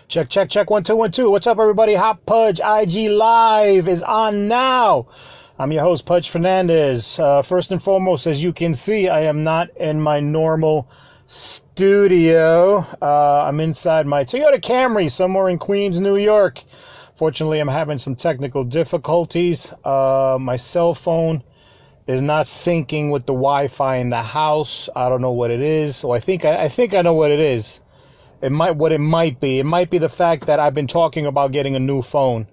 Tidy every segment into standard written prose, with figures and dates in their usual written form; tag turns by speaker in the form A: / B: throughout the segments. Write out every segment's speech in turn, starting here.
A: Check, check, check. 1, 2, 1, 2. What's up, everybody? Hot Pudge IG Live is on now. I'm your host, Pudge Fernandez. First and foremost, as you can see, I am not in my normal studio. I'm inside my Toyota Camry somewhere in Queens, New York. Fortunately, I'm having some technical difficulties. My cell phone is not syncing with the Wi-Fi in the house. I don't know what it is. So I think I know what it is. It might be the fact that I've been talking about getting a new phone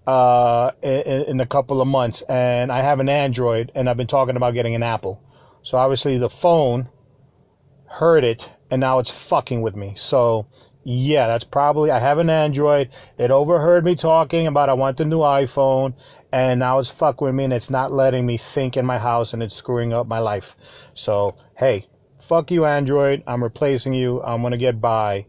A: in a couple of months, and I have an Android, and I've been talking about getting an Apple. So obviously the phone heard it, and now it's fucking with me. So yeah, that's probably, I have an Android. It overheard me talking about I want the new iPhone, and now it's fucking with me, and it's not letting me sync in my house, and it's screwing up my life. So hey, fuck you, Android. I'm replacing you. I'm going to get by.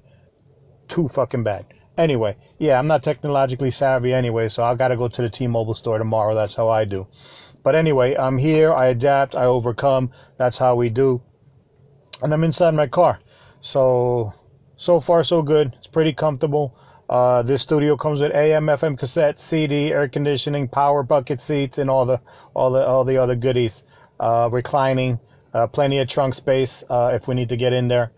A: Too fucking bad. Anyway, yeah, I'm not technologically savvy anyway, so I got to go to the T-Mobile store tomorrow. That's how I do. But anyway, I'm here. I adapt. I overcome. That's how we do. And I'm inside my car. So far, so good. It's pretty comfortable. This studio comes with AM, FM cassette, CD, air conditioning, power bucket seats, and all the other goodies. Reclining. Plenty of trunk space if we need to get in there,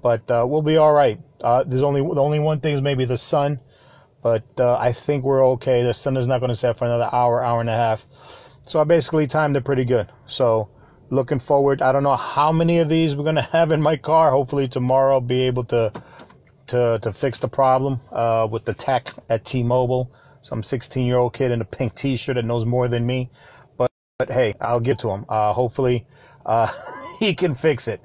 A: but we'll be all right. The only one thing is maybe the sun, but I think we're okay. The sun is not going to set for another hour and a half, so I basically timed it pretty good. So looking forward. I don't know how many of these we're going to have in my car. Hopefully tomorrow I'll be able to fix the problem with the tech at T-Mobile. Some 16-year-old kid in a pink T-shirt that knows more than me, but hey, I'll get to him. Hopefully. He can fix it.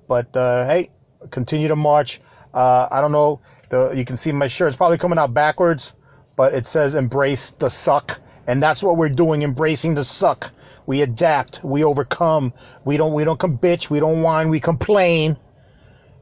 A: But hey, continue to march. I don't know. You can see my shirt. It's probably coming out backwards, but it says "Embrace the suck," and that's what we're doing. Embracing the suck. We adapt. We overcome. We don't come bitch. We don't whine. We complain.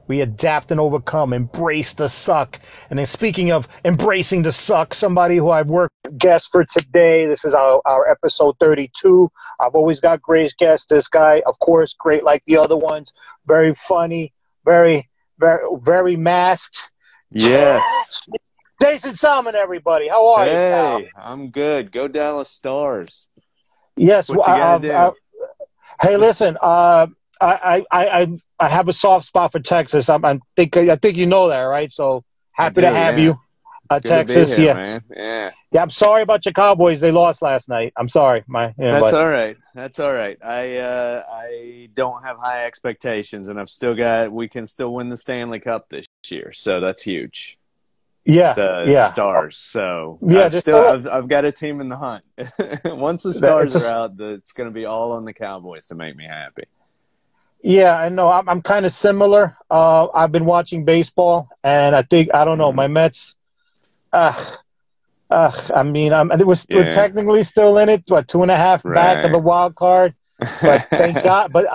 A: We adapt and overcome. Embrace the suck. And then speaking of embracing the suck, somebody who I've worked with guest for today. This is our episode 32. I've always got great guests. This guy, of course, great like the other ones. Very funny. Very, very, very masked.
B: Yes.
A: Jason Salmon, everybody. How are you, pal?
B: Hey, I'm good. Go Dallas Stars.
A: Yes.
B: That's what you gotta do.
A: Hey, listen. I have a soft spot for Texas. I think you know that, right? So happy to have you, Texas.
B: Here,
A: yeah,
B: man. Yeah.
A: I'm sorry about your Cowboys. They lost last night. I'm sorry,
B: That's all right. That's all right. I don't have high expectations, and we can still win the Stanley Cup this year, so that's huge.
A: Yeah,
B: the Stars. So
A: yeah,
B: I've got a team in the hunt. Once the Stars are out, it's going to be all on the Cowboys to make me happy.
A: Yeah, I know. I'm kind of similar. I've been watching baseball, and I don't know, my Mets. I mean, we're technically still in it. What, 2.5 back of the wild card? But thank God. But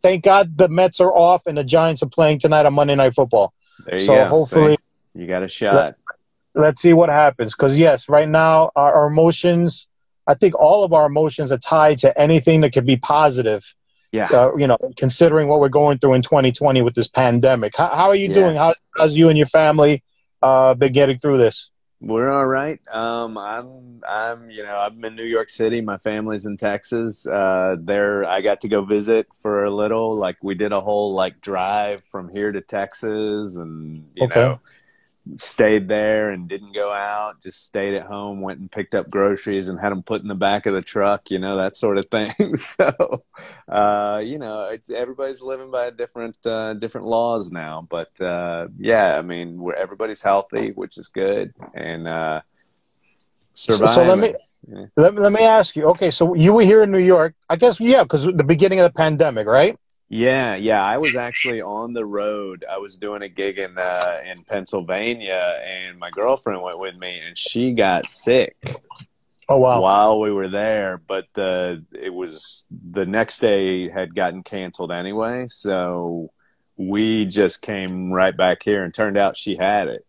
A: thank God the Mets are off, and the Giants are playing tonight on Monday Night Football.
B: There you go.
A: Hopefully,
B: you got a shot.
A: Let's see what happens. Because yes, right now our emotions. I think all of our emotions are tied to anything that could be positive.
B: Yeah.
A: Considering what we're going through in 2020 with this pandemic. How are you doing? How's you and your family been getting through this?
B: We're all right. I'm in New York City. My family's in Texas. I got to go visit for a little. Like, we did a whole drive from here to Texas, and you know, stayed there and didn't go out, just stayed at home, went and picked up groceries and had them put in the back of the truck, that sort of thing. So, everybody's living by different laws now, but, I mean, everybody's healthy, which is good, and, surviving.
A: So let me ask you, okay, so you were here in New York, I guess, because the beginning of the pandemic, right?
B: Yeah. I was actually on the road. I was doing a gig in Pennsylvania, and my girlfriend went with me, and she got sick.
A: Oh wow!
B: While we were there, but the next day had gotten canceled anyway, so we just came right back here, and turned out she had it.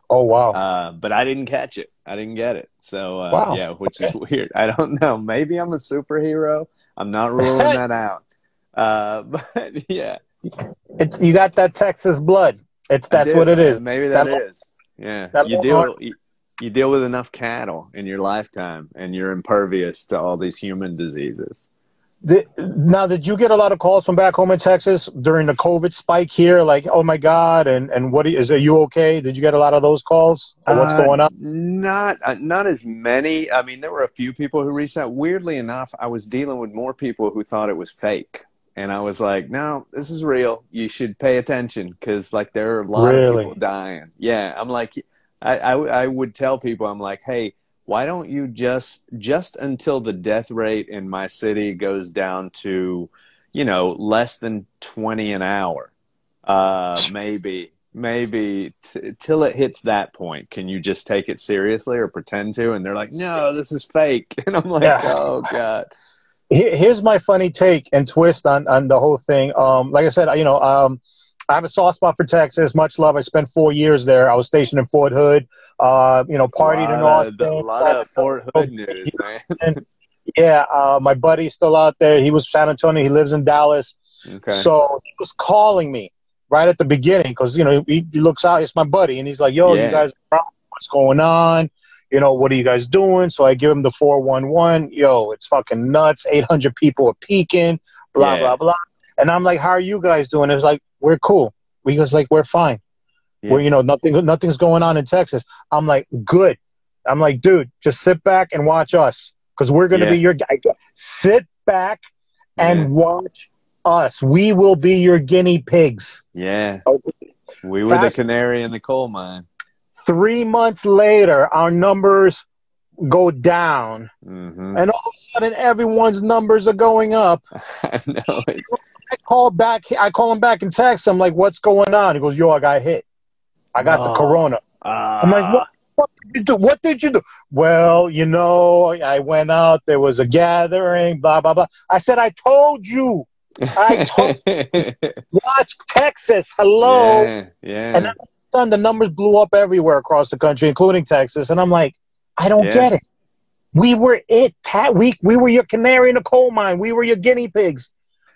A: Oh wow!
B: But I didn't catch it. I didn't get it. So
A: wow.
B: Which is weird. I don't know. Maybe I'm a superhero. I'm not ruling that out. But yeah,
A: you got that Texas blood. That's what it is.
B: Maybe that is. Yeah.
A: That long arm.
B: You deal with enough cattle in your lifetime, and you're impervious to all these human diseases.
A: Now, did you get a lot of calls from back home in Texas during the COVID spike here? Like, oh my God, and are you okay? Did you get a lot of those calls? Or what's going on?
B: Not as many. I mean, there were a few people who reached out. Weirdly enough, I was dealing with more people who thought it was fake. And I was like, no, this is real. You should pay attention because, like, there are a lot of people
A: Really?
B: dying. Yeah, I'm like, I would tell people, I'm like, hey, why don't you just until the death rate in my city goes down to, less than 20 an hour, maybe till it hits that point, can you just take it seriously or pretend to? And they're like, no, this is fake. And I'm like,
A: Yeah.
B: oh God.
A: Here's my funny take and twist on the whole thing. Like I said, I have a soft spot for Texas. Much love. I spent 4 years there. I was stationed in Fort Hood. Partied in
B: A
A: Austin.
B: lot of Fort Hood news, man.
A: Yeah, my buddy's still out there. He was San Antonio. He lives in Dallas.
B: Okay.
A: So he was calling me right at the beginning because, he looks out. It's my buddy. And he's like, yo, you
B: Yeah.
A: guys, what's going on? What are you guys doing? So I give him the 411. Yo, it's fucking nuts. 800 people are peaking, blah,
B: Yeah.
A: blah, blah. And I'm like, how are you guys doing? It's like, we're cool. He goes like, we're fine.
B: Yeah.
A: We're, nothing's going on in Texas. I'm like, good. I'm like, dude, just sit back and watch us because we're going to be your guy. Sit back and watch us. We will be your guinea pigs.
B: Yeah.
A: Okay.
B: We were the canary in the coal mine.
A: 3 months later, our numbers go down.
B: Mm-hmm.
A: And all of a sudden, everyone's numbers are going up.
B: I know it.
A: I call him back and text him, like, what's going on? He goes, yo, I got hit. I got the corona. I'm like, what did you do? What did you do? Well, I went out. There was a gathering, blah, blah, blah. I said, I told you. Watch Texas. Hello.
B: Yeah.
A: And then the numbers blew up everywhere across the country, including Texas. And I'm like, I don't get it. We were we were your canary in the coal mine. We were your guinea pigs.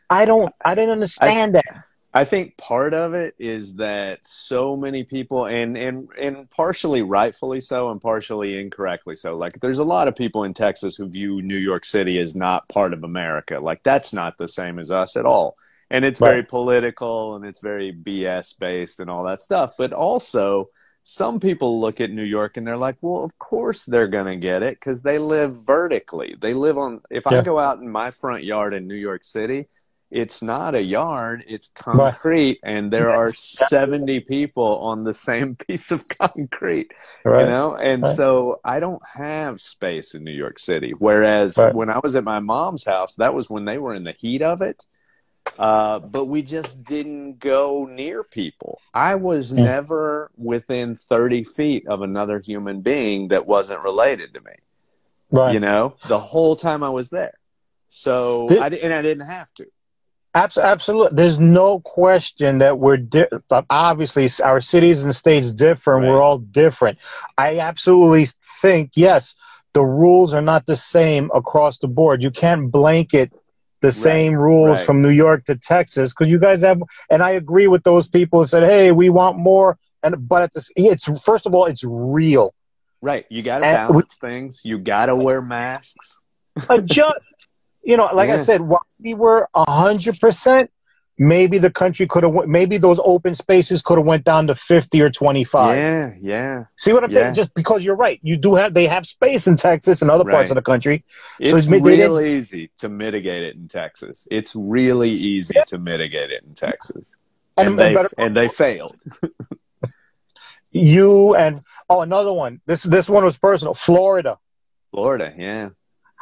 A: I didn't understand that.
B: I think part of it is that so many people, and partially rightfully so and partially incorrectly so, like there's a lot of people in Texas who view New York City as not part of America. Like that's not the same as us at all. And it's very political and it's very BS based and all that stuff. But also some people look at New York and they're like, well, of course they're going to get it because they live vertically. They live on, if I go out in my front yard in New York City, it's not a yard, it's concrete, and there are 70 people on the same piece of concrete, And so I don't have space in New York City. Whereas when I was at my mom's house, that was when they were in the heat of it. But we just didn't go near people. I was never within 30 feet of another human being that wasn't related to me, the whole time I was there. So I didn't have to.
A: Absolutely. There's no question that obviously our cities and states different. We're all different. I absolutely think, yes, the rules are not the same across the board. You can't blanket the same rules from New York to Texas because you guys have, and I agree with those people who said, hey, we want more. But first of all, it's real.
B: Right. You got to balance things. You got to wear masks.
A: Adjust. I said, while we were 100%, maybe the country maybe those open spaces could have went down to 50 or 25.
B: Yeah.
A: See what I'm saying? Just because you're right. They have space in Texas and other parts of the country.
B: It's real easy to mitigate it in Texas. It's really easy to mitigate it in Texas. And they failed.
A: Another one. This one was personal. Florida,
B: yeah.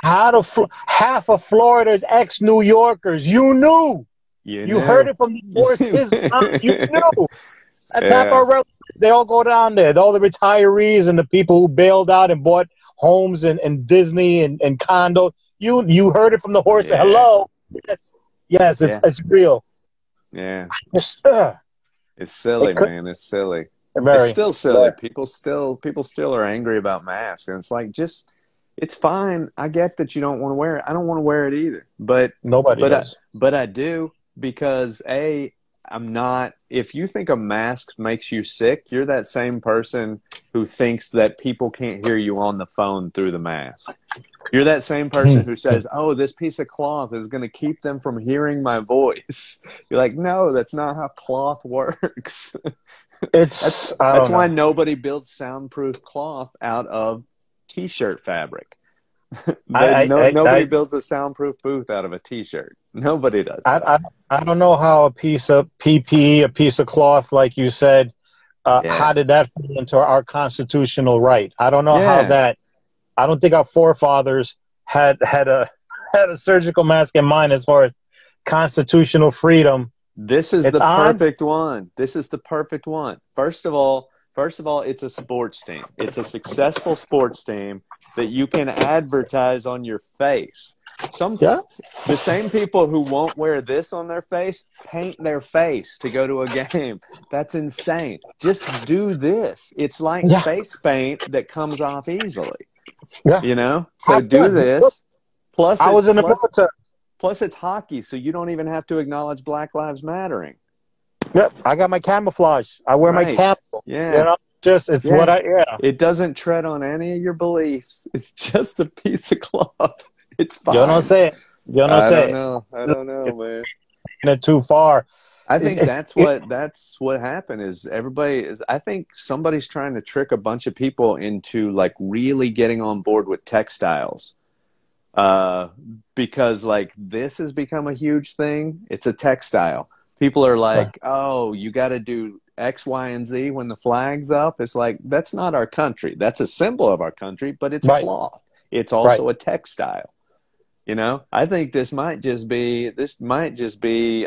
A: Half of Florida's ex-New Yorkers. You knew. You heard it from the horse's mouth. You knew. And they all go down there. All the retirees and the people who bailed out and bought homes and Disney and condo. You heard it from the horse. Hello. Yes, it's real.
B: Yeah. It's silly, man. It's silly. It's still silly. People still are angry about masks, and it's like it's fine. I get that you don't want to wear it. I don't want to wear it either. But
A: nobody does.
B: But I do because I'm not. If you think a mask makes you sick, you're that same person who thinks that people can't hear you on the phone through the mask. You're that same person who says, "Oh, this piece of cloth is going to keep them from hearing my voice." You're like, "No, that's not how cloth works." That's why nobody builds soundproof cloth out of t-shirt fabric. Nobody builds a soundproof booth out of a t-shirt. Nobody does that.
A: I don't know how a piece of PPE, a piece of cloth, like you said, how did that fit into our constitutional right? I don't know how that. I don't think our forefathers had a surgical mask in mind as far as constitutional freedom.
B: This is the perfect one. This is the perfect one. First of all, it's a sports team. It's a successful sports team that you can advertise on your face. The same people who won't wear this on their face paint their face to go to a game. That's insane. Just do this. It's like face paint that comes off easily.
A: Yeah.
B: You know? So do this. Plus,
A: I was in the military.
B: Plus, it's hockey, so you don't even have to acknowledge Black Lives Mattering.
A: Yep. I got my camouflage. I wear my camo.
B: Yeah.
A: You know? What
B: It doesn't tread on any of your beliefs. It's just a piece of cloth. It's fine.
A: You don't say it.
B: I don't know, man.
A: It too far.
B: I think that's what happened is I think somebody's trying to trick a bunch of people into like really getting on board with textiles. Because like this has become a huge thing. It's a textile. People are like, oh, you got to do X, Y, and Z when the flag's up. It's like, that's not our country. That's a symbol of our country, but it's cloth. It's also a textile. You know, I think this might just be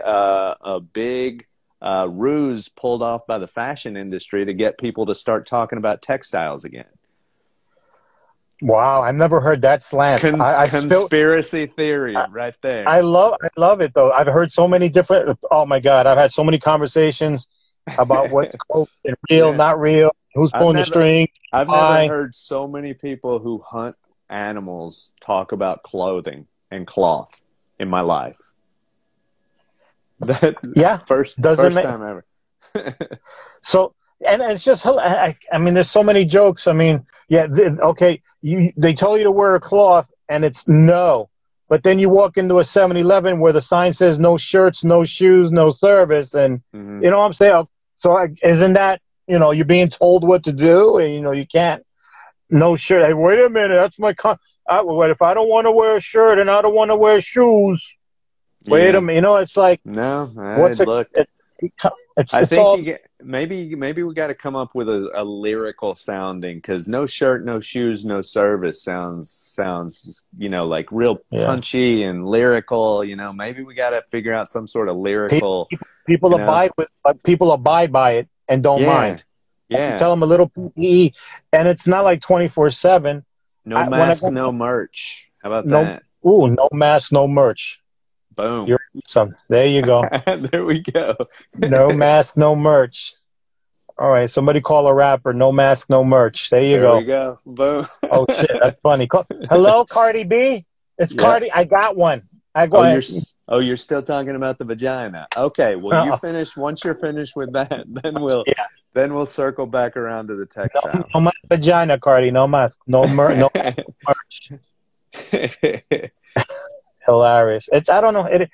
B: a big ruse pulled off by the fashion industry to get people to start talking about textiles again.
A: Wow, I've never heard that slant.
B: Conspiracy theory right there.
A: I love it though. I've heard so many different. Oh my God, I've had so many conversations about what's real, not real, who's pulling the string.
B: I've never heard so many people who hunt animals talk about clothing and cloth in my life. First time ever.
A: So, and it's just, I mean, there's so many jokes. I mean, they tell you to wear a cloth and it's no, but then you walk into a 7-Eleven where the sign says no shirts, no shoes, no service, and you know what I'm saying. So isn't that, you know, you're being told what to do, and you know you can't. No shirt. Hey, wait a minute, that's my if I don't want to wear a shirt and I don't want to wear shoes, wait a minute. You know, it's like
B: maybe we got to come up with a lyrical sounding, because no shirt, no shoes, no service sounds you know, like real punchy and lyrical. You know, maybe we got to figure out some sort of lyrical.
A: People abide by it and don't mind. Yeah, you tell them a little PPE, and it's not like 24/7.
B: No mask, no merch. How about that?
A: No mask, no merch.
B: Boom.
A: There you go.
B: There we go.
A: No mask, no merch. All right, somebody call a rapper. No mask, no merch. There you go.
B: There we go. Boom.
A: Oh shit, that's funny. Hello, Cardi B. It's Cardi. I got one.
B: You're still talking about the vagina. Okay. Well, you finish. Once you're finished with that, then we'll circle back around to the textile.
A: No mask, vagina, Cardi. No mask. No merch. Hilarious. I don't know.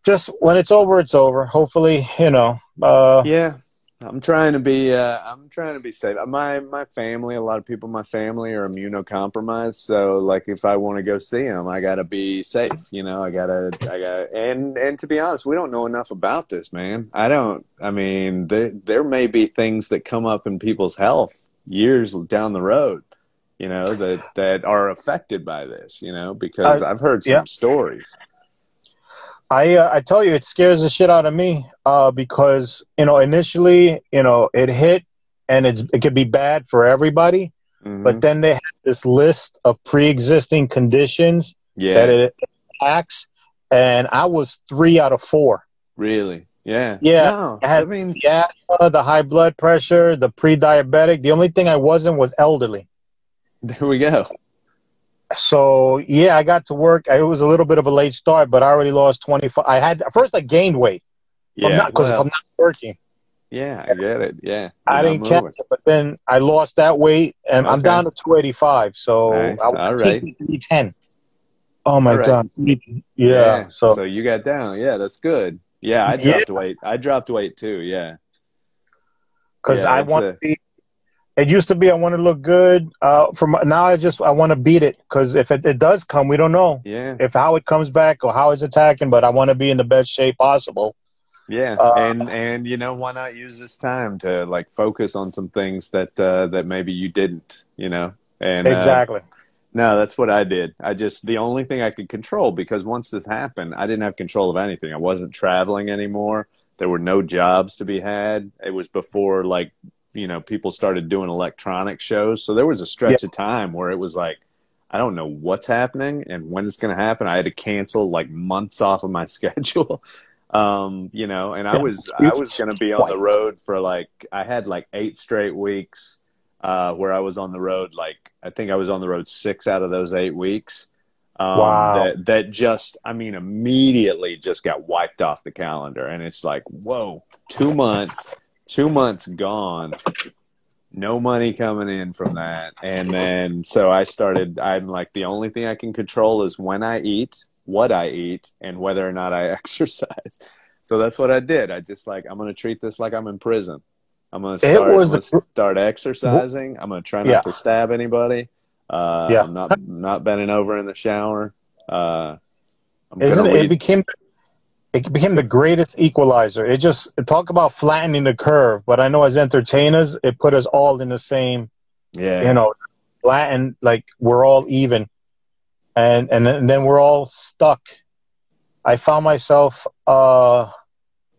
A: Just when it's over, it's over. Hopefully, you know.
B: I'm trying to be safe. My family, a lot of people in my family are immunocompromised. So like, if I want to go see them, I gotta be safe. You know, I gotta, and to be honest, we don't know enough about this, man. I mean, there may be things that come up in people's health years down the road, you know, that are affected by this, you know, because I've heard some stories.
A: I tell you, it scares the shit out of me because, you know, initially, you know, it hit and it could be bad for everybody. But then they have this list of pre-existing conditions that it attacks, and I was 3 out of 4.
B: Really? Yeah.
A: Yeah.
B: No,
A: I had the asthma, the high blood pressure, the pre-diabetic. The only thing I wasn't was elderly.
B: There we go.
A: So, yeah, I got to work. It was a little bit of a late start, but I already lost 25. I gained weight.
B: Yeah.
A: If I'm not working.
B: Yeah, I get it. Yeah. You're
A: I
B: not
A: didn't catch
B: moving.
A: it, but then I lost that weight, and I'm
B: Okay.
A: down to 285. So
B: Nice.
A: I
B: All
A: peaked
B: right.
A: at 310. Oh
B: All
A: my
B: right.
A: God. Yeah.
B: Yeah.
A: So
B: So you got down. Yeah, that's good. Yeah, I
A: yeah,
B: dropped weight. I dropped weight too. Yeah.
A: because
B: Yeah,
A: I
B: it's
A: want to
B: a
A: be. It used to be I want to look good. From now, I want to beat it because if it does come, we don't know
B: yeah.
A: if how it comes back or how it's attacking. But I want to be in the best shape possible.
B: Yeah.
A: Uh,
B: And you know, why not use this time to like focus on some things that that maybe you didn't, you know? And
A: exactly.
B: no, that's what I did. I just the only thing I could control because once this happened, I didn't have control of anything. I wasn't traveling anymore. There were no jobs to be had. It was before like, you know, people started doing electronic shows. So there was a
A: Yeah.
B: stretch of time where it was like I don't know what's happening and when it's going to happen. I had to cancel like months off of my schedule. You know, and
A: Yeah.
B: I was going to be on the road for like I had like 8 straight weeks where I was on the road. Like I think I was on the road 6 out of those 8 weeks.
A: Wow.
B: That just I mean immediately just got wiped off the calendar, and it's like whoa, 2 months, 2 months gone, no money coming in from that, and then so I started. I'm like the only thing I can control is when I eat, what I eat, and whether or not I exercise. So that's what I did. I just like I'm gonna treat this like I'm in prison.
A: It
B: I'm
A: was
B: gonna start exercising. I'm gonna try
A: yeah.
B: not to stab anybody.
A: Yeah.
B: I'm not bending over in the shower. I'm gonna
A: Isn't it?
B: read.
A: It became the greatest equalizer. It just talk about flattening the curve. But I know as entertainers, it put us all in the same. You
B: Yeah,
A: know, flatten like we're all even, and then we're all stuck. I found myself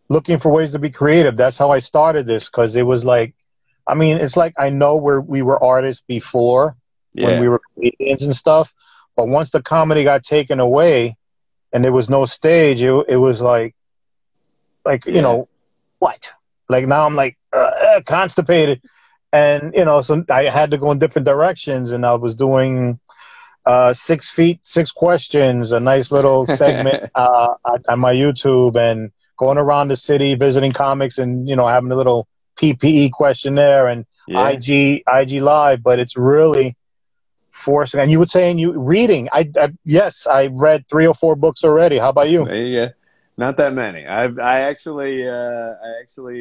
A: looking for ways to be creative. That's how I started this because it was like, I mean, it's like I know where we were artists before when we
B: yeah,
A: were comedians and stuff, but once the comedy got taken away and there was no stage, it was like you
B: yeah,
A: know what? Like now I'm like constipated, and you know, so I had to go in different directions, and I was doing 6 feet, 6 questions, a nice little segment on my YouTube, and going around the city visiting comics, and you know having a little PPE questionnaire and
B: yeah.
A: IG live. But it's really forcing. And you were saying you reading. Yes, I read 3 or 4 books already. How about you?
B: There you go. Not that many. I actually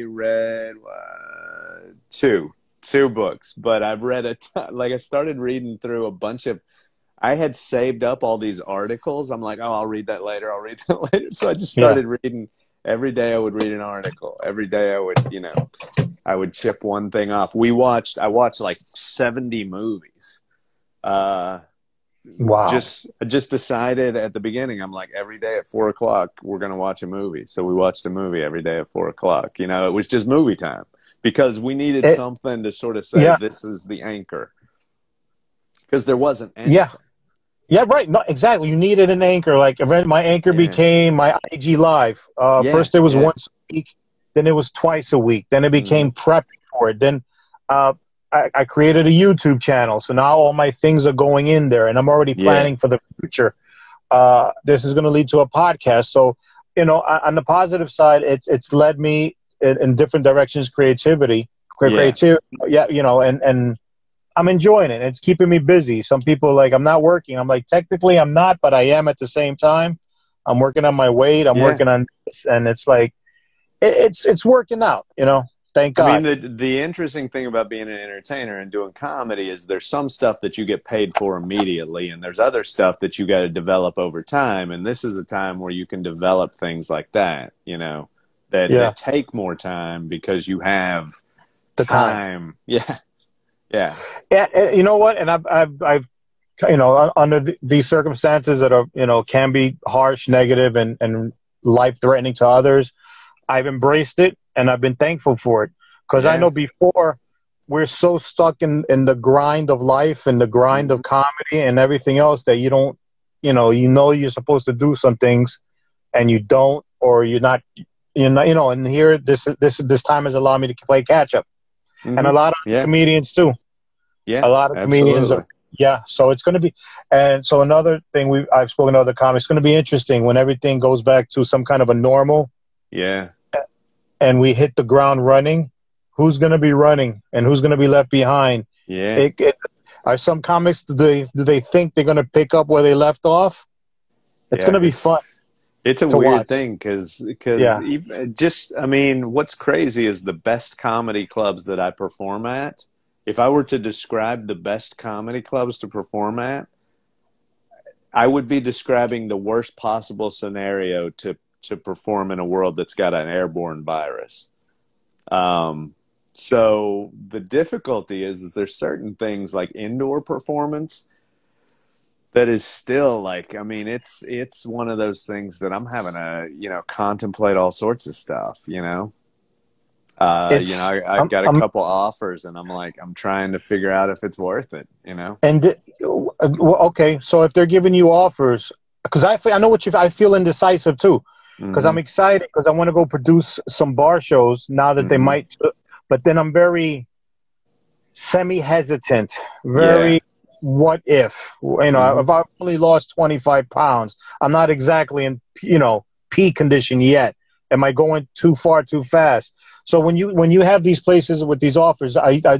B: read two books, but I've read a ton. Like I started reading through a bunch of. I had saved up all these articles. I'm like, oh, I'll read that later. I'll read that later. So I just
A: Yeah.
B: started reading. Every day I would read an article. Every day I would, you know, I would chip one thing off. I watched like 70 movies. Uh,
A: Wow.
B: I just decided at the beginning, I'm like, every day at 4 o'clock, we're going to watch a movie. So we watched a movie every day at 4 o'clock. You know, it was just movie time because we needed
A: It,
B: something to sort of say,
A: yeah.
B: this is the anchor. Because there wasn't
A: Yeah.
B: anything.
A: Yeah, right. No, exactly. You needed an anchor. Like my anchor
B: Yeah.
A: became my IG live.
B: Yeah.
A: First it was
B: Yeah.
A: once a week, then it was twice a week, then it
B: Hmm.
A: became prepping for it. Then uh, I created a YouTube channel, so now all my things are going in there, and I'm already
B: Yeah.
A: planning for the future. This is going to lead to a podcast. So, you know, on the positive side, it's led me in different directions.
B: Yeah.
A: Creativity. Yeah, you know, and I'm enjoying it. It's keeping me busy. Some people like I'm not working. I'm like technically I'm not, but I am at the same time. I'm working on my weight. I'm
B: Yeah.
A: working on this, and it's like it's working out. You know, thank
B: I mean,
A: God.
B: the interesting thing about being an entertainer and doing comedy is there's some stuff that you get paid for immediately, and there's other stuff that you got to develop over time. And this is a time where you can develop things like that, you know,
A: Yeah,
B: that take more time because you have
A: the time.
B: time. Yeah, yeah,
A: And you know what? And I've you know under these circumstances that are you know can be harsh, negative, and life threatening to others. I've embraced it and I've been thankful for it because I
B: yeah,
A: know before we're so stuck in the grind of life and the grind
B: hmm,
A: of comedy and everything else that you don't, you know you're supposed to do some things and you don't, or you're not, you know, and here this time has allowed me to play catch up. And
B: hmm,
A: a lot of
B: yeah,
A: comedians too.
B: yeah,
A: A lot of comedians
B: absolutely,
A: are, yeah. So it's going to be, and so another thing I've spoken to other comics, it's going to be interesting when everything goes back to some kind of a normal.
B: yeah,
A: and we hit the ground running, who's going to be running and who's going to be left behind?
B: Yeah.
A: Are some comics, do they think they're going to pick up where they left off? It's going
B: Yeah,
A: to be fun
B: it's a
A: to
B: weird
A: watch.
B: thing because
A: Yeah.
B: even just I mean, what's crazy is the best comedy clubs that I perform at. If I were to describe the best comedy clubs to perform at, I would be describing the worst possible scenario to perform in a world that's got an airborne virus. So the difficulty is there's certain things like indoor performance that is still like, I mean, it's one of those things that I'm having to, contemplate all sorts of stuff,
A: It's
B: I've got a couple offers and I'm trying to figure out if it's worth it,
A: okay. So if they're giving you offers, because I know I feel indecisive too, because
B: Mm-hmm.
A: I'm excited because I want to go produce some bar shows now that they
B: Mm-hmm.
A: might, but then I'm very semi-hesitant,
B: Yeah.
A: very what if,
B: Mm-hmm.
A: if I've only lost 25 pounds, I'm not exactly in, peak condition yet. Am I going too far too fast? So when you have these places with these offers, are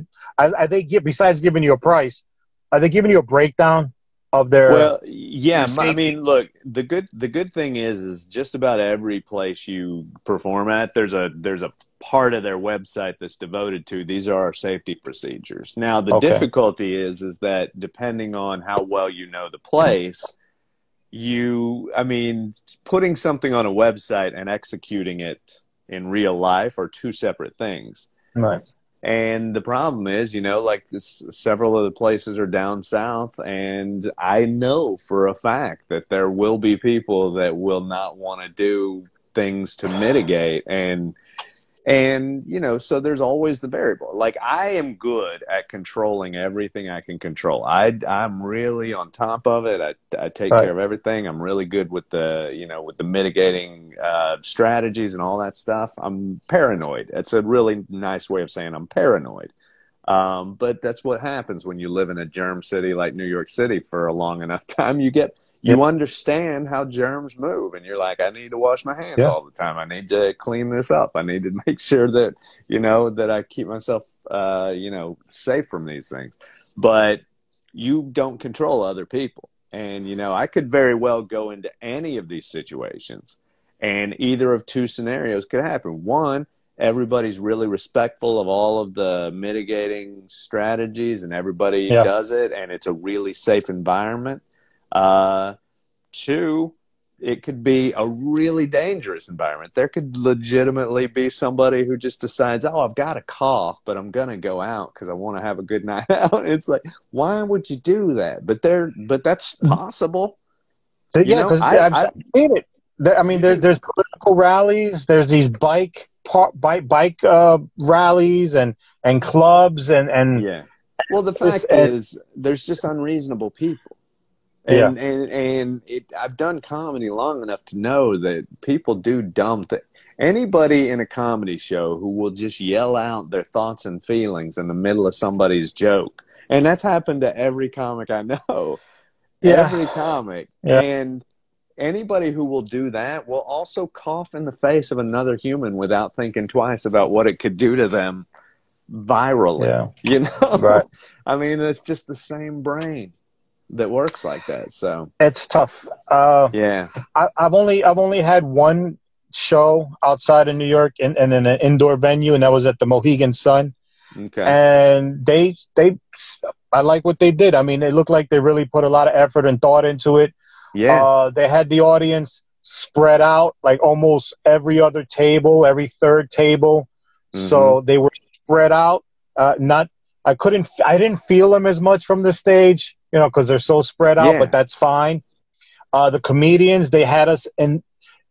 A: they besides giving you a price, are they giving you a breakdown of their
B: Well, yeah, I
A: safety?
B: mean, look, the good thing is just about every place you perform at, there's a part of their website that's devoted to these are our safety procedures. Now, the
A: Okay.
B: difficulty is that depending on how well you know the place, I mean, putting something on a website and executing it in real life are two separate things.
A: Right.
B: And the problem is, like several of the places are down south, and I know for a fact that there will be people that will not want to do things to mitigate. And so there's always the variable. Like I am good at controlling everything I can control. I'm really on top of it. I take care
A: Right.
B: of everything. I'm really good with with the mitigating strategies and all that stuff. I'm paranoid. It's a really nice way of saying I'm paranoid. But that's what happens when you live in a germ city like New York City for a long enough time.
A: Yeah.
B: You understand how germs move, and you're like, I need to wash my hands
A: Yeah.
B: all the time. I need to clean this up. I need to make sure that that I keep myself safe from these things. But you don't control other people, and I could very well go into any of these situations, and either of two scenarios could happen. One, everybody's really respectful of all of the mitigating strategies, and everybody
A: Yeah.
B: does it, and it's a really safe environment. Uh, Two, it could be a really dangerous environment. There could legitimately be somebody who just decides, oh, I've got a cough, but I'm going to go out because I want to have a good night out. It's like, why would you do that? But that's possible.
A: Yeah, because I've seen it. I mean,
B: You
A: there's
B: can,
A: there's political rallies, there's these bike rallies and clubs and
B: yeah. Well, the
A: this
B: fact
A: and
B: is, there's just unreasonable people.
A: yeah,
B: I've done comedy long enough to know that people do dumb things. Anybody in a comedy show who will just yell out their thoughts and feelings in the middle of somebody's joke, and that's happened to every comic I know, every
A: yeah,
B: comic,
A: yeah,
B: and anybody who will do that will also cough in the face of another human without thinking twice about what it could do to them virally.
A: yeah.
B: You
A: Right.
B: know, I mean, it's just the same brain that works like that. So.
A: It's tough.
B: Yeah.
A: I've only had one show outside of New York in an indoor venue, and that was at the Mohegan Sun.
B: Okay.
A: And I like what they did. I mean, it looked like they really put a lot of effort and thought into it.
B: Yeah.
A: They had the audience spread out, like almost every other table, every third table.
B: Mm-hmm.
A: So they were spread out. Not, I didn't feel them as much from the stage, because they're so spread out, but
B: Yeah.
A: that's fine. The comedians, they had us in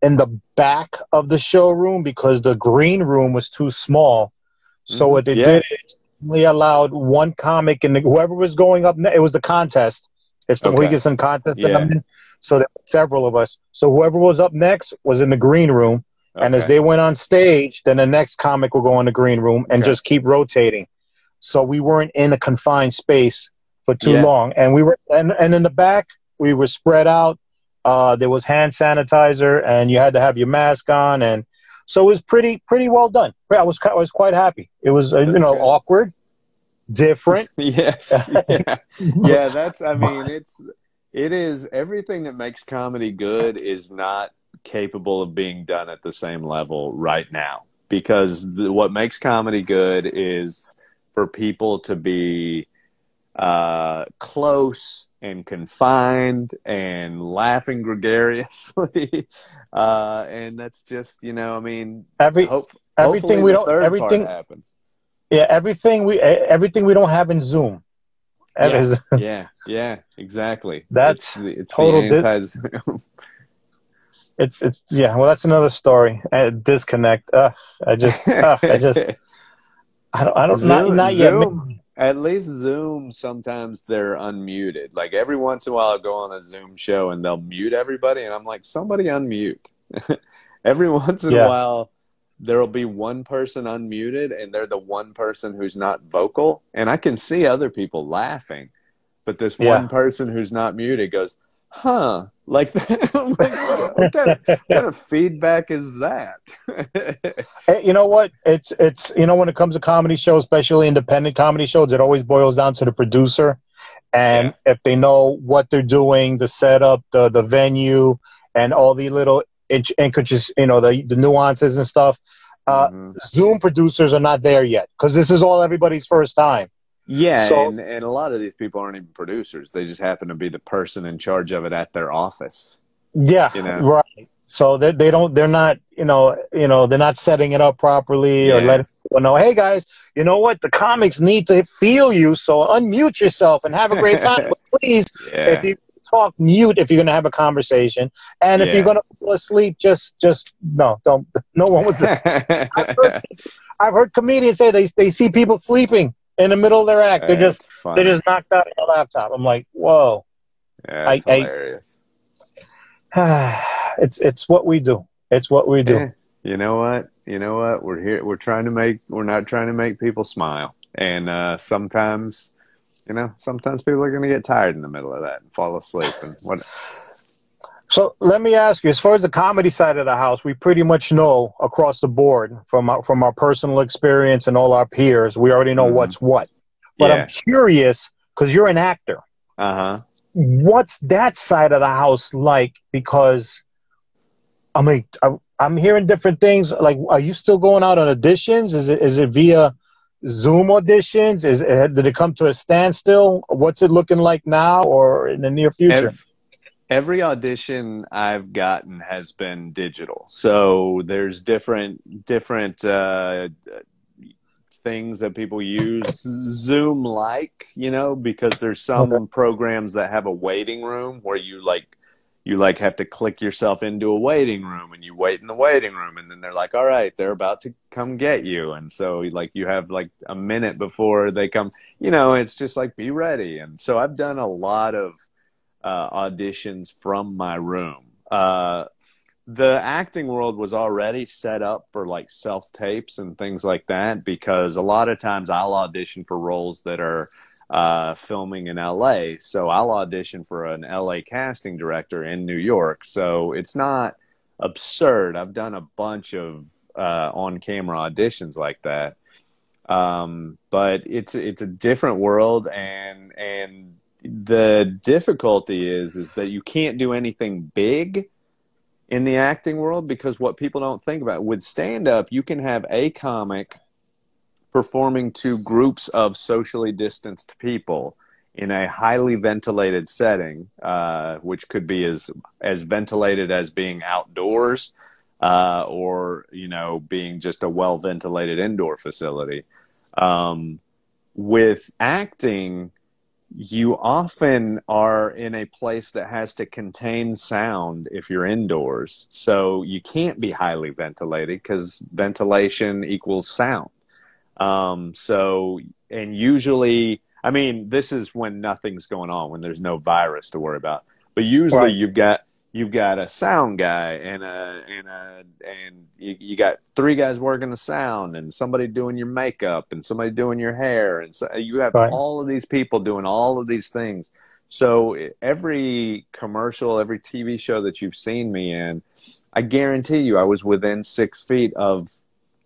A: the back of the showroom because the green room was too small. So
B: Mm-hmm.
A: what they
B: Yeah.
A: did is we allowed one comic, and whoever was going up, it was the contest. It's the
B: Okay.
A: Mohegan Sun contest that I'm
B: Yeah.
A: in. So there were several of us. So whoever was up next was in the green room. And as
B: Okay.
A: they went on stage, then the next comic would go in the green room and
B: Okay.
A: just keep rotating. So we weren't in a confined space for too
B: Yeah.
A: long. And and in the back, we were spread out. There was hand sanitizer, and you had to have your mask on. And So it was pretty well done. I was quite happy. It was
B: That's good.
A: awkward, different.
B: Yes. Yeah. Yeah. That's, I mean, it is everything that makes comedy good is not capable of being done at the same level right now because what makes comedy good is for people to be close and confined and laughing gregariously. And that's just, I mean,
A: Every
B: hopefully
A: everything we
B: the
A: don't
B: third part
A: everything
B: happens.
A: yeah everything we don't have in Zoom.
B: Yeah, yeah, exactly.
A: That's
B: It's the
A: total.
B: anti-Zoom.
A: It's yeah. Well, that's another story. Disconnect. I just I don't not yet.
B: Zoom, at least Zoom, sometimes they're unmuted. Like every once in a while, I'll go on a Zoom show and they'll mute everybody, and I'm like, somebody unmute. Every once in a
A: Yeah,
B: while, there'll be one person unmuted, and they're the one person who's not vocal, and I can see other people laughing, but this
A: yeah.
B: one person who's not muted goes, "Huh." Like that. I'm like, what kind of feedback is that?
A: You know what? It's when it comes to comedy shows, especially independent comedy shows, it always boils down to the producer,
B: Yeah.
A: and if they know what they're doing, the setup, the venue, and all the little intricacies, the nuances and stuff.
B: Hmm.
A: Zoom producers are not there yet because this is all everybody's first time.
B: Yeah,
A: So
B: and a lot of these people aren't even producers. They just happen to be the person in charge of it at their office,
A: yeah,
B: you know?
A: right. So they're not they're not setting it up properly or
B: Yeah.
A: letting people know, hey guys, you know what, the comics need to feel you, so unmute yourself and have a great time. But please, if
B: Yeah.
A: you talk, mute if you're gonna have a conversation, and if you're
B: Yeah.
A: gonna fall asleep, just no, don't. No one was. I've heard, I've heard comedians say they see people sleeping in the middle of their act.
B: It's
A: They
B: funny.
A: just knocked out on a laptop. I'm like, whoa.
B: Yeah, it's hilarious.
A: It's what we do. It's what we do.
B: Eh, you know what? You know what? We're here. We're not trying to make people smile. And sometimes people are going to get tired in the middle of that and fall asleep. And what?
A: So let me ask you, as far as the comedy side of the house, we pretty much know across the board from our personal experience and all our peers, we already know
B: Hmm.
A: what's what. But I'm
B: Yeah.
A: curious, because you're an actor,
B: Uh-huh.
A: what's that side of the house like? Because I mean, I'm hearing different things. Like, are you still going out on auditions? Is it via Zoom auditions? Did it come to a standstill? What's it looking like now or in the near future?
B: Every audition I've gotten has been digital. So there's different things that people use Zoom like, because there's
A: Okay.
B: some programs that have a waiting room where you have to click yourself into a waiting room and you wait in the waiting room and then they're like, all right, they're about to come get you. And so like you have like a minute before they come, it's just like be ready. And so I've done a lot of auditions from my room. The acting world was already set up for like self tapes and things like that because a lot of times I'll audition for roles that are filming in LA. So I'll audition for an LA casting director in New York. So it's not absurd. I've done a bunch of on camera auditions like that. But it's a different world, and the difficulty is that you can't do anything big in the acting world because what people don't think about with stand up, you can have a comic performing to groups of socially distanced people in a highly ventilated setting, which could be as ventilated as being outdoors, or being just a well ventilated indoor facility. With acting, you often are in a place that has to contain sound if you're indoors. So you can't be highly ventilated because ventilation equals sound. And usually, I mean, this is when nothing's going on, when there's no virus to worry about. But usually
A: Right.
B: you've got a sound guy and you got three guys working the sound and somebody doing your makeup and somebody doing your hair. And so you have
A: Right.
B: all of these people doing all of these things. So every commercial, every TV show that you've seen me in, I guarantee you I was within 6 feet of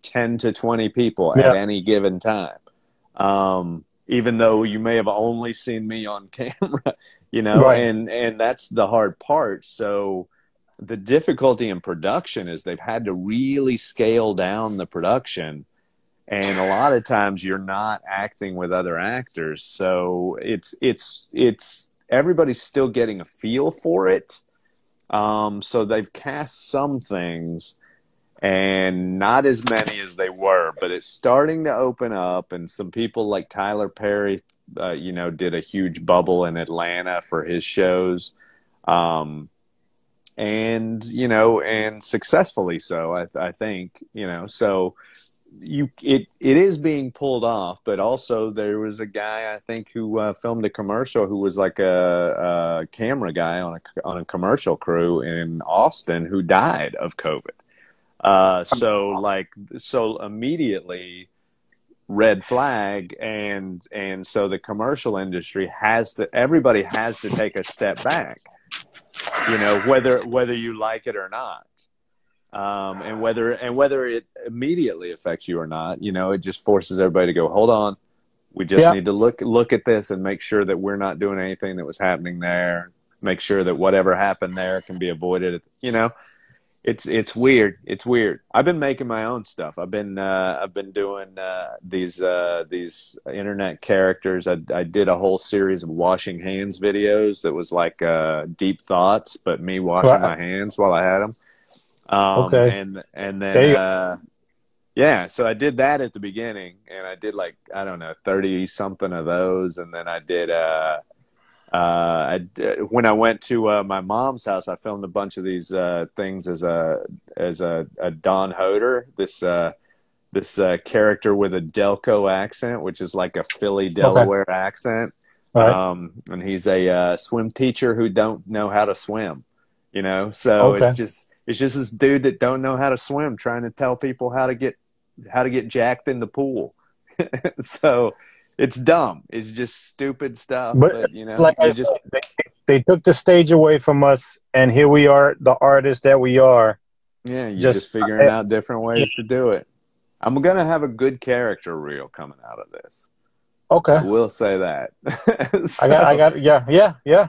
B: 10 to 20 people at
A: Yeah.
B: any given time. Even though you may have only seen me on camera, you know,
A: Right.
B: and that's the hard part. So the difficulty in production is they've had to really scale down the production. And a lot of times you're not acting with other actors. So it's everybody's still getting a feel for it. So they've cast some things and not as many as they were, but it's starting to open up. And some people like Tyler Perry, you know, did a huge bubble in Atlanta for his shows. And, you know, and successfully so, I think, you know, so it is being pulled off, but also there was a guy I think who filmed a commercial who was like a camera guy on a commercial crew in Austin who died of COVID. So immediately red flag, and so the commercial industry everybody has to take a step back, you know, whether you like it or not. And whether it immediately affects you or not, you know, it just forces everybody to go, hold on, we just need to look at this and make sure that we're not doing anything that was happening there. Make sure that whatever happened there can be avoided. You know, it's weird. It's weird. I've been making my own stuff. I've been doing these internet characters. I did a whole series of washing hands videos that was like deep thoughts, but me washing my hands while I had them.
A: Okay.
B: And then, yeah, so I did that at the beginning, and I did like, I don't know, 30 something of those. And then I did, when I went to, my mom's house, I filmed a bunch of these, things as a Don Hoder, this character with a Delco accent, which is like a Philly, Delaware accent.
A: Right.
B: And he's a, swim teacher who don't know how to swim, you know? So
A: Okay.
B: it's just this dude that don't know how to swim trying to tell people how to get jacked in the pool. So it's dumb. It's just stupid stuff. But you know,
A: like I
B: you
A: said,
B: just
A: they took the stage away from us, and here we are, the artists that we are.
B: you're just figuring out different ways to do it. I'm gonna have a good character reel coming out of this.
A: Okay.
B: I will say that. So,
A: I got, yeah.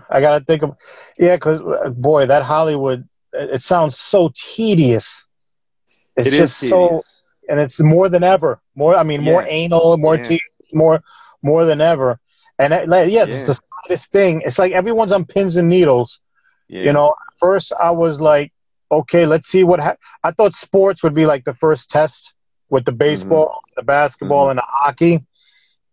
A: I got to think of, because boy, that Hollywood, it sounds so tedious. It's
B: it
A: just
B: is tedious.
A: and it's more than ever. More anal, more tedious, more than ever. And it's the slightest thing. It's like everyone's on pins and needles.
B: Yeah.
A: You know, at first I was like, okay, let's see I thought sports would be like the first test with the baseball, the basketball, and the hockey.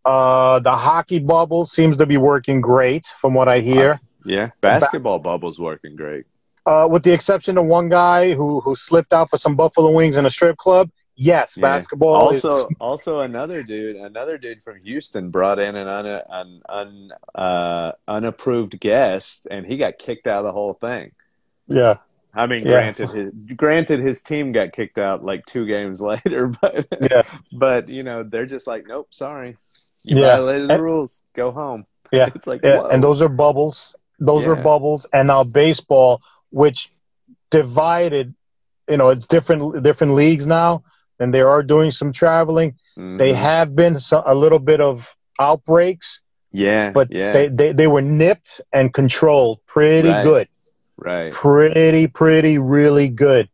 A: The hockey bubble seems to be working great from what I hear.
B: Yeah, basketball bubble's working great.
A: With the exception of one guy who slipped out for some buffalo wings in a strip club. Yes, basketball.
B: Also another dude from Houston brought in an unapproved guest, and he got kicked out of the whole thing.
A: Yeah.
B: I mean, granted, his team got kicked out like 2 games later, but you know, they're just like, nope, sorry, you violated the rules, go home.
A: Yeah,
B: it's like, whoa.
A: And those are bubbles. Those were bubbles, and now baseball, which divided, you know, it's different leagues now, and they are doing some traveling. They have been a little bit of outbreaks. But they were nipped and controlled pretty good.
B: Right.
A: Pretty, really good.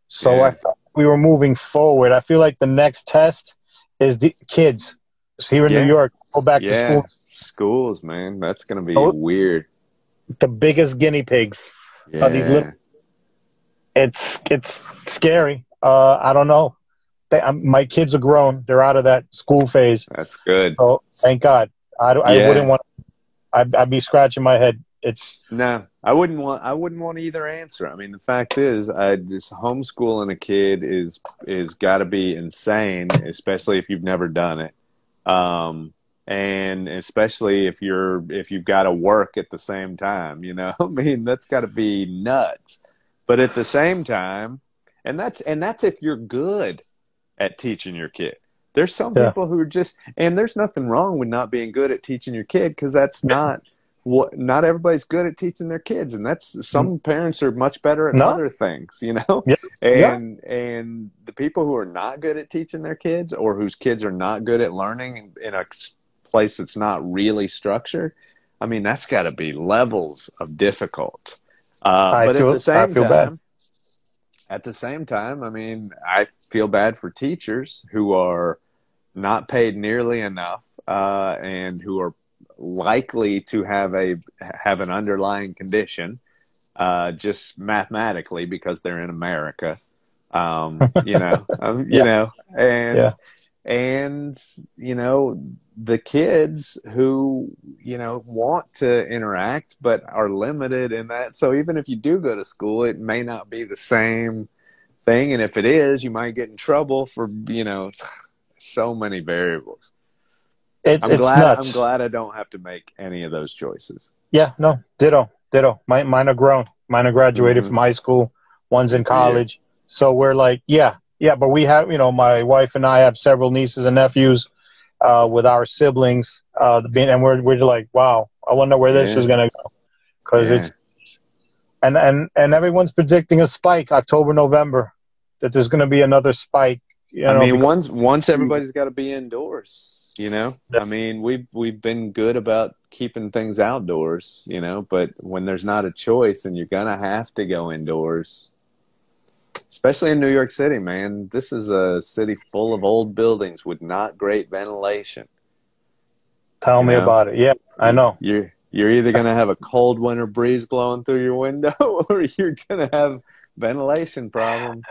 A: So I thought we were moving forward. I feel like the next test is the kids here in New York. Go back to school.
B: Schools, man. That's going to be weird.
A: The biggest guinea pigs are these little. It's scary. I don't know. My kids are grown. They're out of that school phase.
B: That's good.
A: So thank God. I wouldn't want. I'd be scratching my head.
B: No, I wouldn't want either answer. I mean, the fact is, just homeschooling a kid is got to be insane, especially if you've never done it, and especially if you've got to work at the same time. You know, I mean, that's got to be nuts. But at the same time, and that's if you're good at teaching your kid. There's some people who are just, and there's nothing wrong with not being good at teaching your kid, because that's not not everybody's good at teaching their kids, and that's some parents are much better at
A: No?
B: other things, you know.
A: Yeah. Yeah.
B: And the people who are not good at teaching their kids, or whose kids are not good at learning in a place that's not really structured, I mean, that's got to be levels of difficult. But
A: I feel bad.
B: at the same time, I mean, I feel bad for teachers who are not paid nearly enough, and who are likely to have an underlying condition, just mathematically because they're in America. You
A: Yeah.
B: know,
A: Yeah.
B: and the kids who want to interact but are limited in that. So even if you do go to school, it may not be the same thing, and if it is, you might get in trouble for so many variables.
A: It's
B: I'm
A: nuts.
B: glad I don't have to make any of those choices.
A: Yeah, no, ditto, ditto. Mine are grown. Mine are graduated
B: Hmm.
A: from high school. One's
B: Good
A: in
B: for you.
A: college. So we're like, yeah, yeah. But we have, my wife and I have several nieces and nephews with our siblings, and we're like, wow, I wonder where this is
B: Yeah,
A: gonna go, because
B: yeah.
A: it's and everyone's predicting a spike October, November, that there's gonna be another spike,
B: I mean,
A: because
B: once everybody's got to be indoors. I mean, we've been good about keeping things outdoors. But when there's not a choice and you're gonna have to go indoors, especially in New York City, man, this is a city full of old buildings with not great ventilation.
A: tell
B: You
A: me
B: know,
A: about it. Yeah, I know.
B: you're either gonna have a cold winter breeze blowing through your window, or you're gonna have ventilation problems.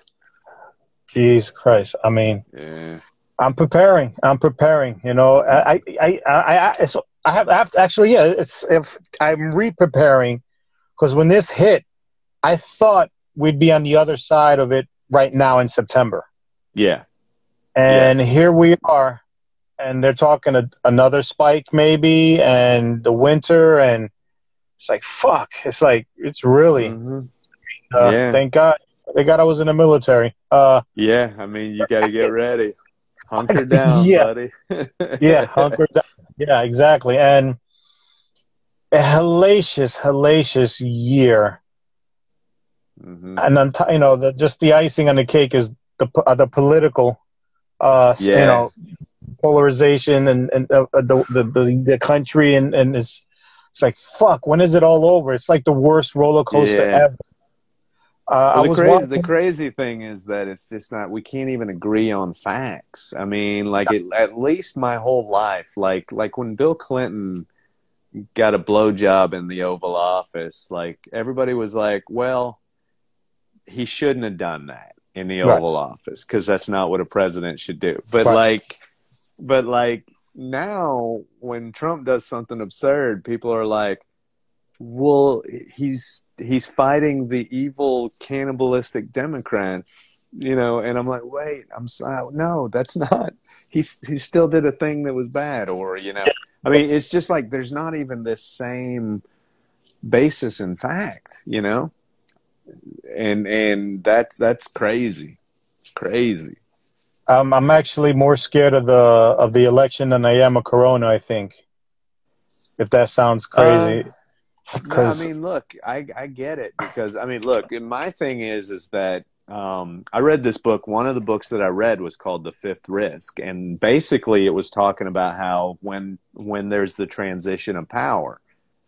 A: Jesus Christ. I mean,
B: Yeah.
A: I'm preparing. I'm preparing. So I have to, actually, yeah. It's if I'm re-preparing, because when this hit, I thought we'd be on the other side of it right now in September,
B: Yeah. Yeah.
A: and here we are, and they're talking another spike maybe, and the winter, and it's like fuck. It's like it's really.
B: Hmm. Yeah.
A: Thank God. Thank God I was in the military.
B: Yeah. I mean, you got to get ready. Hunker down,
A: Yeah,
B: buddy.
A: yeah, hunker down. Yeah, exactly, and a hellacious, hellacious year.
B: Hmm.
A: And then, just the icing on the cake is the political,
B: Yeah.
A: polarization, and the country, and it's like fuck. When is it all over? It's like the worst roller coaster
B: Yeah.
A: ever. I
B: Well,
A: was
B: the
A: watching.
B: crazy thing is that it's just not. We can't even agree on facts. I mean, at least my whole life, like when Bill Clinton got a blowjob in the Oval Office, like everybody was like, "Well, he shouldn't have done that in the
A: Right,
B: Oval Office because that's not what a president should do." But
A: right.
B: now, when Trump does something absurd, people are like, well, he's fighting the evil cannibalistic Democrats, and I'm like, wait, I'm sorry, no, that's not. He still did a thing that was bad, or I mean, it's just like there's not even this same basis in fact, and that's crazy. It's crazy.
A: I'm actually more scared of the election than I am of Corona. I think, if that sounds
B: Uh,
A: crazy,
B: No, I
A: because
B: mean, look, I get it because I mean, look, my thing is that I read this book. One of the books that I read was called The Fifth Risk, and basically, it was talking about how when there's the transition of power,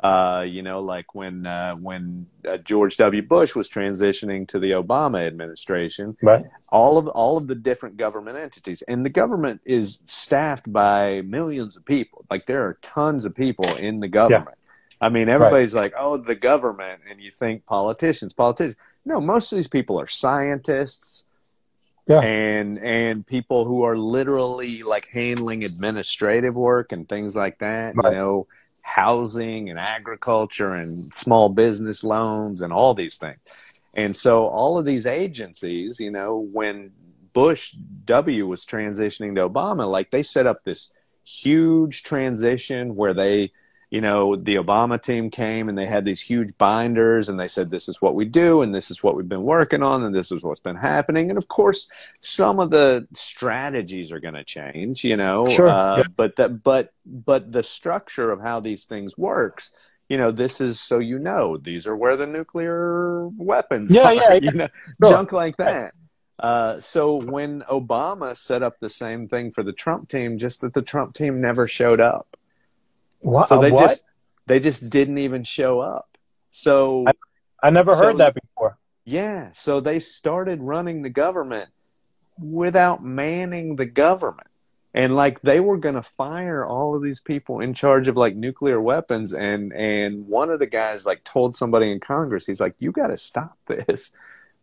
B: like when George W. Bush was transitioning to the Obama administration,
A: right,
B: all of the different government entities, and the government is staffed by millions of people. Like there are tons of people in the
A: yeah,
B: government. I mean,
A: right,
B: everybody's like, "Oh, the government," and you think politicians, politicians. No, most of these people are scientists
A: yeah,
B: and people who are literally like handling administrative work and things like that.
A: right,
B: Housing and agriculture and small business loans and all these things. And so all of these agencies, when Bush W was transitioning to Obama, like they set up this huge transition where the Obama team came and they had these huge binders and they said, this is what we do and this is what we've been working on and this is what's been happening. And of course, some of the strategies are going to change,
A: sure, yeah,
B: but the structure of how these things works, this is so these are where the nuclear weapons
A: Yeah,
B: are,
A: yeah, yeah. Sure.
B: junk like that. So when Obama set up the same thing for the Trump team, just that the Trump team never showed up.
A: What?
B: So
A: What?
B: they just didn't even show up.
A: I,
B: So
A: I never heard
B: so
A: that before.
B: yeah, so they started running the government without manning the government. And like they were going to fire all of these people in charge of like nuclear weapons, and one of the guys like told somebody in Congress, he's like, you got to stop this,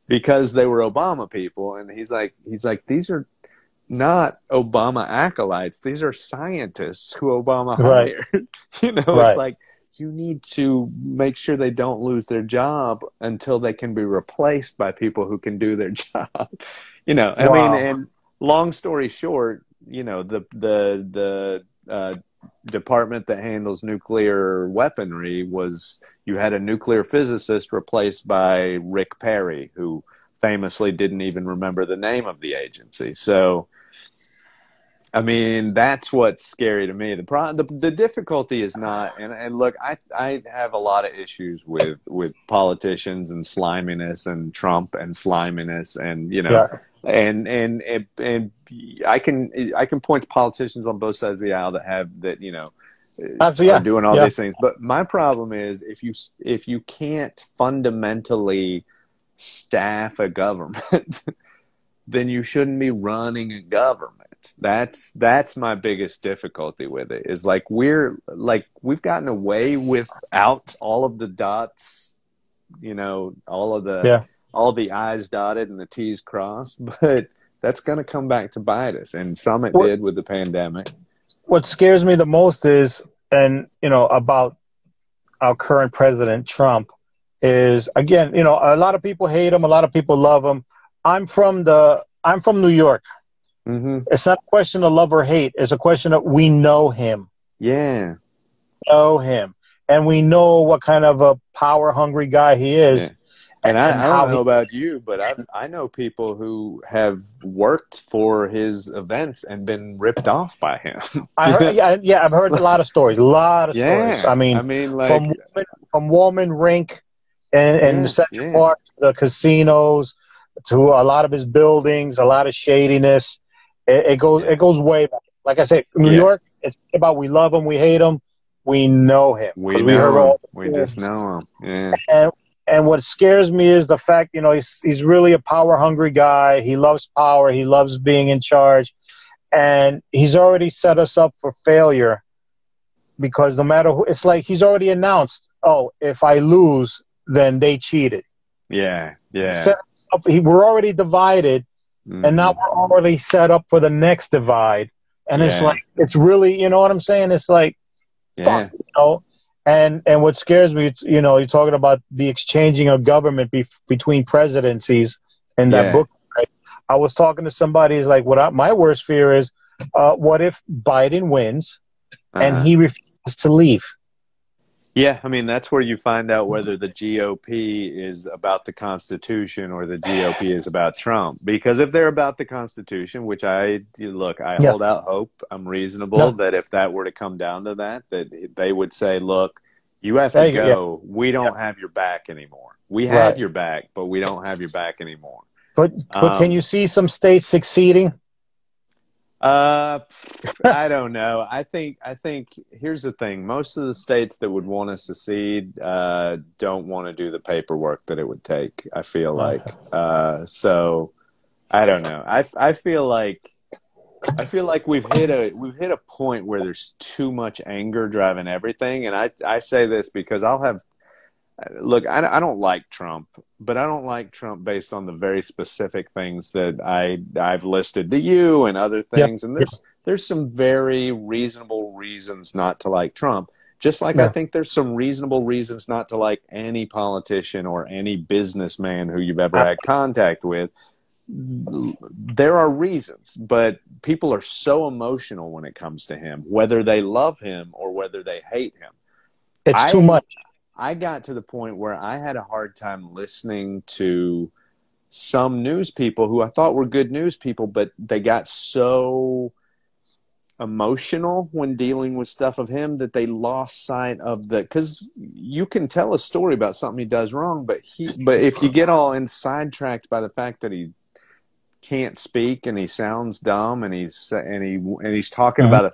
B: because they were Obama people. And he's like these are not Obama acolytes, these are scientists who Obama
A: Right,
B: hired. It's
A: right.
B: like you need to make sure they don't lose their job until they can be replaced by people who can do their job. I mean,
A: Wow.
B: and long story short, the department that handles nuclear weaponry was, you had a nuclear physicist replaced by Rick Perry, who famously didn't even remember the name of the agency. So, I mean, that's what's scary to me. The difficulty is not, and look, I have a lot of issues with politicians and sliminess and Trump and sliminess, and
A: Yeah.
B: and I can point to politicians on both sides of the aisle that are
A: Yeah,
B: doing all
A: yeah.
B: these things. But my problem is if you can't fundamentally staff a government, then you shouldn't be running a government. That's my biggest difficulty with it, is like we've gotten away without all of the dots,
A: Yeah.
B: all the I's dotted and the T's crossed, but that's going to come back to bite us. And some it
A: What
B: did with the pandemic.
A: what scares me the most is, and about our current president Trump, is, again, a lot of people hate him, a lot of people love him. I'm from New York.
B: Mm-hmm.
A: It's not a question of love or hate. It's a question of, we know him.
B: Yeah.
A: Know him. And we know what kind of a power hungry guy he is.
B: Yeah. And
A: And
B: I don't
A: how
B: know about you, but I know people who have worked for his events and been ripped off by him.
A: I heard, yeah, I've heard a lot of stories. A lot of stories.
B: Yeah.
A: I mean,
B: I mean, like,
A: from Woman Rink and the
B: yeah,
A: Central
B: yeah,
A: Park, the casinos, to a lot of his buildings, a lot of shadiness. It
B: yeah,
A: goes way back. Like I said, New
B: yeah.
A: York, it's about, we love him, we hate him, we know him,
B: We
A: because we heard
B: know him.
A: all the
B: We just
A: stories.
B: know him. Yeah.
A: And what scares me is the fact, he's really a power hungry guy. He loves power. He loves being in charge, and he's already set us up for failure, because no matter who, it's like he's already announced, oh, if I lose, then they cheated.
B: Yeah. Yeah.
A: Set up, we're already divided, and now
B: Mm-hmm.
A: we're already set up for the next divide. And it's
B: Yeah.
A: like, it's really, you know what I'm saying? It's like,
B: Yeah.
A: fuck. And what scares me, you're talking about the exchanging of government between presidencies in that
B: Yeah.
A: book. Right? I was talking to somebody, is like, my worst fear is, what if Biden wins and
B: Uh-huh.
A: he refuses to leave?
B: Yeah, I mean, that's where you find out whether the GOP is about the Constitution or the GOP is about Trump. Because if they're about the Constitution, which I
A: Yeah,
B: hold out hope, I'm reasonable
A: yeah,
B: that if that were to come down to that they would say, look, you have to
A: there you go. Yeah,
B: go. We
A: yeah,
B: don't have your back anymore. We had
A: right.
B: your back, but we don't have your back anymore.
A: But can
B: Um,
A: you see some states succeeding?
B: Uh, I don't know. I think here's the thing. Most of the states that would want to secede don't want to do the paperwork that it would take, I feel like. So I don't know. I feel like we've hit a point where there's too much anger driving everything, and I say this because look, I don't like Trump, but I don't like Trump based on the very specific things that I've listed to you and other
A: Yeah,
B: things. And
A: yeah,
B: there's some very reasonable reasons not to like Trump. Just like I
A: yeah.
B: think there's some reasonable reasons not to like any politician or any businessman who you've ever
A: Uh,
B: had contact with. There are reasons, but people are so emotional when it comes to him, whether they love him or whether they hate him.
A: It's too
B: I
A: much.
B: I got to the point where I had a hard time listening to some news people who I thought were good news people, but they got so emotional when dealing with stuff of him that they lost sight of because you can tell a story about something he does wrong, but if you get all sidetracked by the fact that he can't speak and he sounds dumb and he's talking about a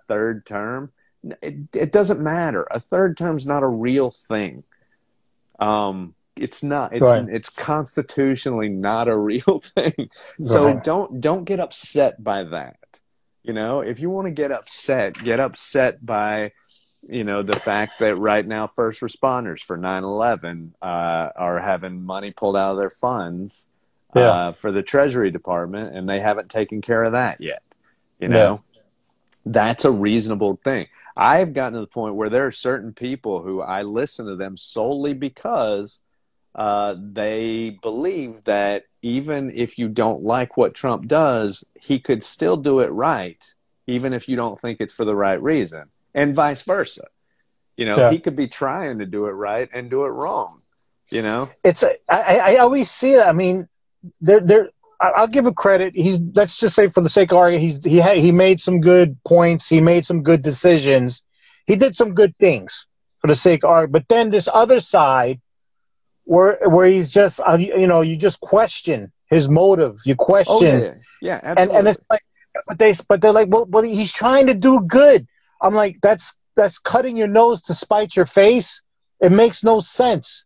B: third term, it doesn't matter. A third term's not a real thing. It's not. It's constitutionally not a real thing. So don't get upset by that. You know, if you want to get upset by, you know, the fact that right now first responders for 9/11 are having money pulled out of their funds for the Treasury Department, and they haven't taken care of that yet. You know, that's a reasonable thing. I've gotten to the point where there are certain people who I listen to them solely because they believe that even if you don't like what Trump does, he could still do it right, even if you don't think it's for the right reason, and vice versa. You know, he could be trying to do it right and do it wrong. You know,
A: I always see it. I mean, I'll give him credit. Let's just say, for the sake of argument, he made some good points. He made some good decisions. He did some good things for the sake of argument. But then this other side, where he's just, you know, you just question his motive. You question,
B: absolutely.
A: And it's like, but they're like, well, he's trying to do good. I'm like, that's cutting your nose to spite your face. It makes no sense.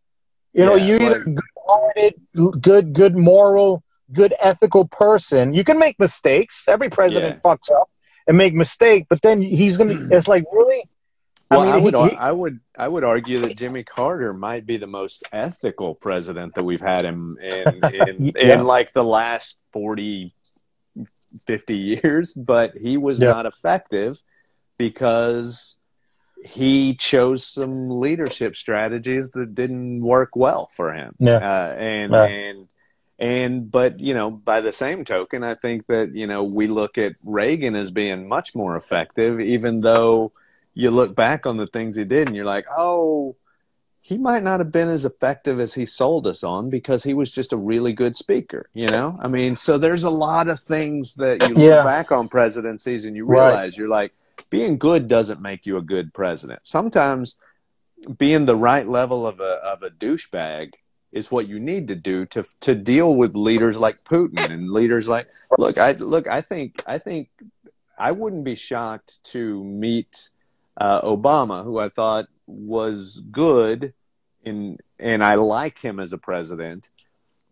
A: You know, you're either good-hearted, good moral, good ethical person. You can make mistakes. Every president fucks up and make mistakes, but then he's gonna. It's like, really.
B: Well, I would argue that Jimmy Carter might be the most ethical president that we've had in like the last 40, 50 years, but he was not effective because he chose some leadership strategies that didn't work well for him. But, you know, by the same token, I think that, you know, we look at Reagan as being much more effective, even though you look back on the things he did and you're like, oh, he might not have been as effective as he sold us on because he was just a really good speaker, you know? I mean, so there's a lot of things that you look back on presidencies and you realize you're like, being good doesn't make you a good president. Sometimes being the right level of a douchebag is what you need to do to deal with leaders like Putin and leaders like, I think I wouldn't be shocked to meet Obama, who I thought was good, and I like him as a president,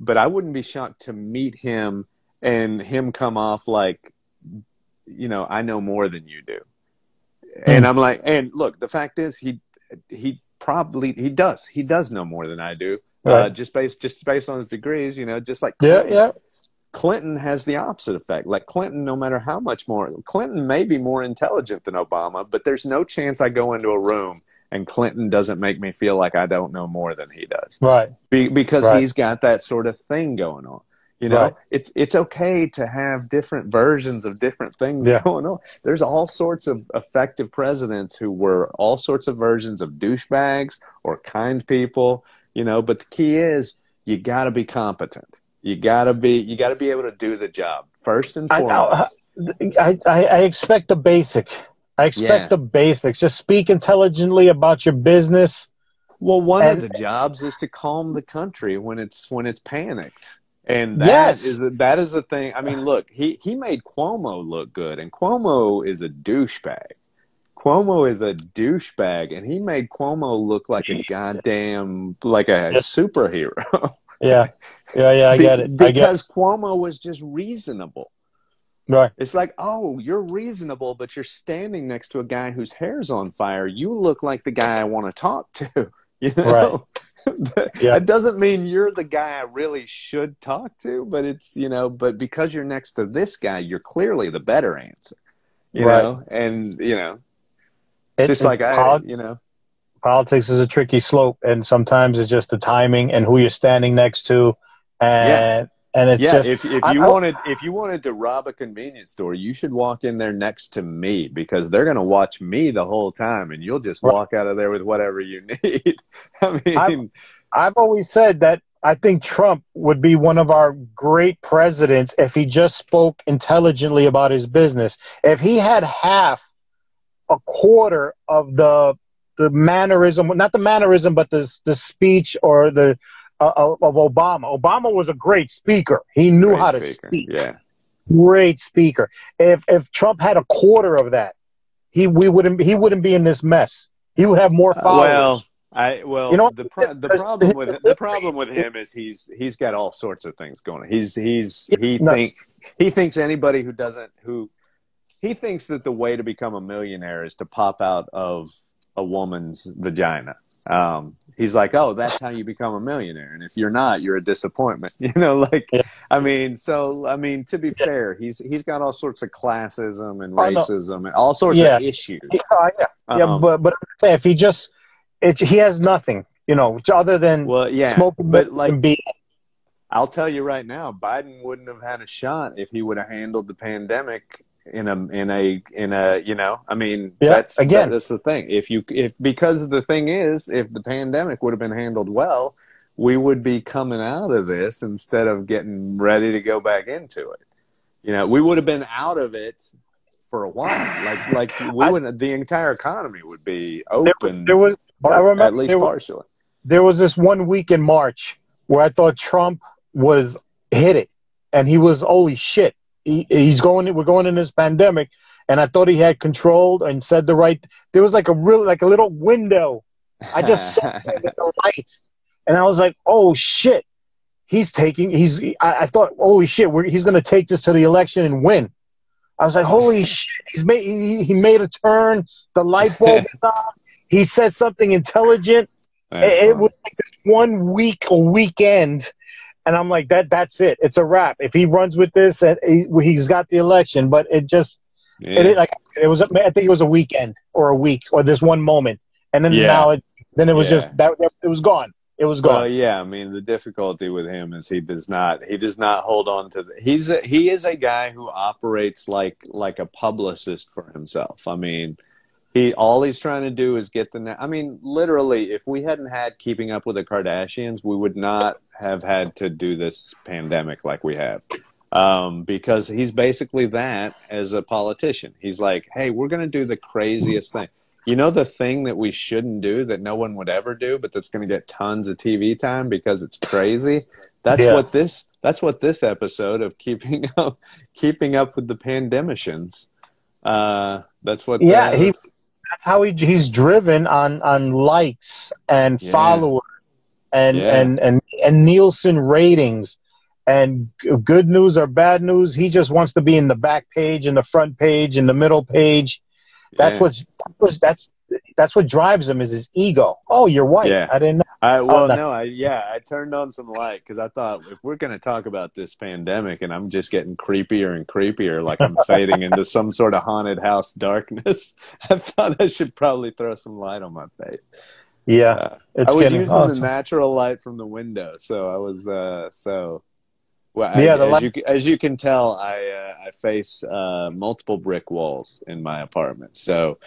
B: but I wouldn't be shocked to meet him and him come off like, you know, I know more than you do. And I'm like, and look, the fact is he does know more than I do, just based on his degrees, you know, just like Clinton. Clinton has the opposite effect. Like Clinton, no matter how much more, Clinton may be more intelligent than Obama, but there's no chance I go into a room and Clinton doesn't make me feel like I don't know more than he does.
A: Right.
B: Because he's got that sort of thing going on. You know, it's okay to have different versions of different things going on. There's all sorts of effective presidents who were all sorts of versions of douchebags or kind people, you know, but the key is you got to be competent. You gotta be able to do the job first and foremost.
A: I expect the basic. I expect the basics. Just speak intelligently about your business.
B: Well, one of the jobs is to calm the country when it's panicked, and that is the thing. I mean, look, he made Cuomo look good, and Cuomo is a douchebag. Cuomo is a douchebag, and he made Cuomo look like a goddamn superhero. I get it. Because Cuomo was just reasonable.
A: Right.
B: It's like, oh, you're reasonable, but you're standing next to a guy whose hair's on fire. You look like the guy I want to talk to. You know? Right. That doesn't mean you're the guy I really should talk to, but it's, you know, but because you're next to this guy, you're clearly the better answer. You know? And, you know, it's just like you know.
A: Politics is a tricky slope, and sometimes it's just the timing and who you're standing next to, and it's just
B: if you wanted to rob a convenience store, you should walk in there next to me because they're going to watch me the whole time, and you'll just walk out of there with whatever you need. I mean,
A: I've always said that I think Trump would be one of our great presidents if he just spoke intelligently about his business. If he had a quarter of the the mannerism, not the mannerism, but the speech or the of Obama. Obama was a great speaker. He knew
B: Great
A: how to
B: speaker.
A: speak.
B: Yeah.
A: Great speaker. If Trump had a quarter of that, he wouldn't be in this mess. He would have more followers. You know,
B: the problem with him is he's got all sorts of things going on. He thinks anybody he thinks that the way to become a millionaire is to pop out of a woman's vagina. He's like, oh, that's how you become a millionaire, and if you're not, you're a disappointment. You know, like,
A: yeah.
B: I mean, to be fair, he's got all sorts of classism and racism and all sorts of issues.
A: But I'm saying if he has nothing, you know, other than smoking and beer.
B: I'll tell you right now, Biden wouldn't have had a shot if he would have handled the pandemic in a you know, I mean, that's the thing. Because the thing is, if the pandemic would have been handled well, we would be coming out of this instead of getting ready to go back into it. You know, we would have been out of it for a while. The entire economy would be open. At least partially.
A: There was this 1 week in March where I thought Trump hit it, and he was, holy shit. We're going in this pandemic, and I thought he had controlled and said the right. There was like a little window. I just saw the light, and I was like, oh shit, I thought, holy shit, he's going to take this to the election and win. I was like, holy shit, he made a turn. The light bulb is on. He said something intelligent. It was like this 1 week, a weekend. And I'm like, that's it. It's a wrap. If he runs with this, he's got the election. But it just, I think it was a weekend or a week or this one moment. And then it was just, it was gone. It was gone.
B: Well, yeah. I mean, the difficulty with him is he does not hold on to he is a guy who operates like a publicist for himself. I mean, all he's trying to do is get I mean, literally, if we hadn't had Keeping Up with the Kardashians, we would not have had to do this pandemic like we have. Because he's basically that as a politician. He's like, hey, we're going to do the craziest thing. You know, the thing that we shouldn't do that no one would ever do, but that's going to get tons of TV time because it's crazy. That's what this episode of Keeping Up with the Pandemicians. That's what.
A: That's how he's driven on likes and followers and Nielsen ratings and good news or bad news. He just wants to be in the back page, in the front page, in the middle page. That's what drives him, is his ego. Oh, you're white. Yeah. I didn't know.
B: I turned on some light because I thought, if we're going to talk about this pandemic and I'm just getting creepier and creepier, like I'm fading into some sort of haunted house darkness, I thought I should probably throw some light on my face.
A: Yeah.
B: I was using the natural light from the window, so I was as you can tell, I face multiple brick walls in my apartment, so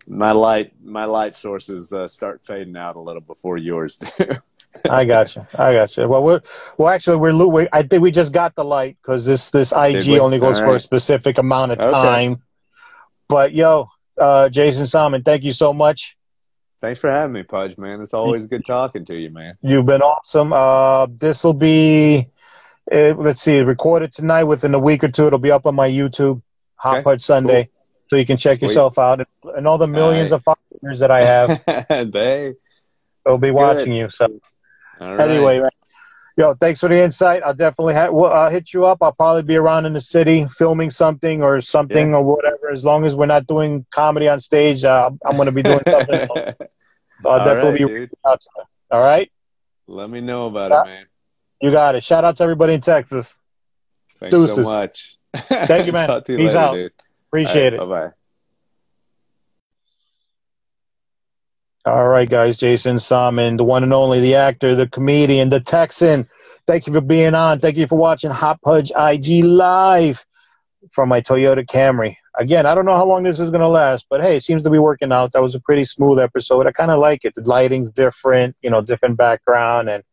B: my light sources start fading out a little before yours do.
A: I got you. Well, I think we just got the light because this IG only goes for a specific amount of time. Okay. But Jason Salmon, thank you so much.
B: Thanks for having me, Pudge, man. It's always good talking to you, man.
A: You've been awesome. This will be, let's see, recorded tonight. Within a week or two, it'll be up on my YouTube, Hot Pudge Sunday. Cool. So you can check yourself out, and all the millions of followers that I have. They'll be watching you. So anyway, man, thanks for the insight. I'll definitely hit you up. I'll probably be around in the city filming something or whatever. As long as we're not doing comedy on stage, I'm going to be doing something. So I'll definitely be out. All right?
B: Let me know about it, man.
A: You got it. Shout out to everybody in Texas.
B: Thanks so much.
A: Thank you, man.
B: Talk to you
A: Peace
B: later,
A: out.
B: dude.
A: Appreciate it.
B: Bye-bye.
A: All right, guys. Jason Salmon, the one and only, the actor, the comedian, the Texan. Thank you for being on. Thank you for watching Hot Pudge IG Live from my Toyota Camry. Again, I don't know how long this is going to last, but hey, it seems to be working out. That was a pretty smooth episode. I kind of like it. The lighting's different, different background, and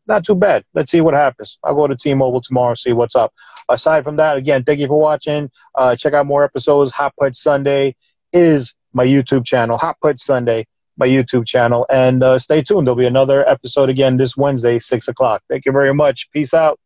A: not too bad. Let's see what happens. I'll go to T-Mobile tomorrow and see what's up. Aside from that, again, thank you for watching. Check out more episodes. Hot Pudge Sunday is my YouTube channel. Hot Pudge Sunday. my YouTube channel. And stay tuned. There'll be another episode again this Wednesday, 6 o'clock. Thank you very much. Peace out.